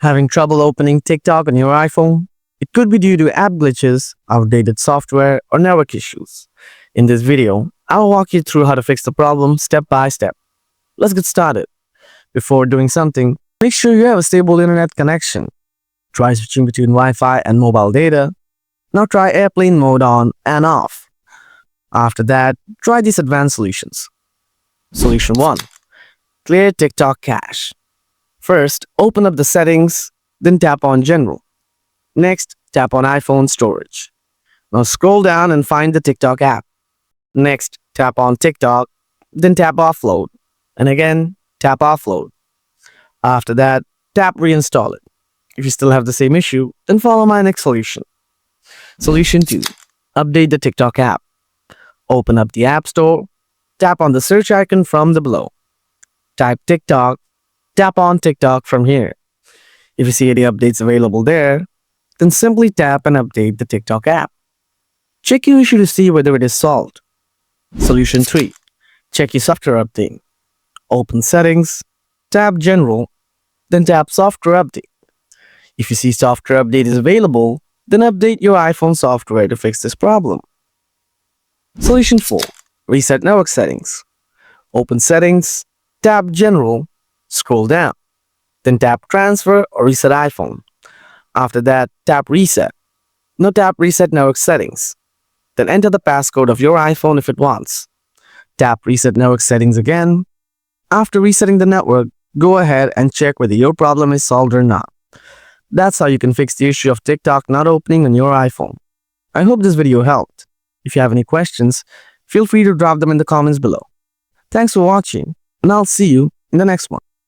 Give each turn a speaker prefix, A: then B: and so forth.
A: Having trouble opening TikTok on your iPhone? It could be due to app glitches, outdated software, or network issues. In this video, I'll walk you through how to fix the problem step by step. Let's get started. Before doing something, make sure you have a stable internet connection. Try switching between Wi-Fi and mobile data. Now try airplane mode on and off. After that, try these advanced solutions. Solution 1. Clear TikTok cache. First, open up the settings, then tap on General. Next, tap on iPhone Storage. Now scroll down and find the TikTok app. Next, tap on TikTok, then tap Offload. And again, tap Offload. After that, tap Reinstall it. If you still have the same issue, then follow my next solution. Solution 2. Update the TikTok app. Open up the App Store, tap on the search icon from the below. Type TikTok, tap on TikTok from here. If you see any updates available there, then simply tap and update the TikTok app. Check your issue to see whether it is solved. Solution 3. Check your software update. Open Settings, tap General, then tap Software Update. If you see Software Update is available, then update your iPhone software to fix this problem. Solution 4. Reset network settings. Open Settings, tap General, scroll down, then tap Transfer or Reset iPhone. After that, tap Reset. Now tap Reset network settings. Then enter the passcode of your iPhone if it wants. Tap Reset network settings again. After resetting the network, go ahead and check whether your problem is solved or not. That's how you can fix the issue of TikTok not opening on your iPhone. I hope this video helped. If you have any questions, feel free to drop them in the comments below. Thanks for watching, and I'll see you in the next one.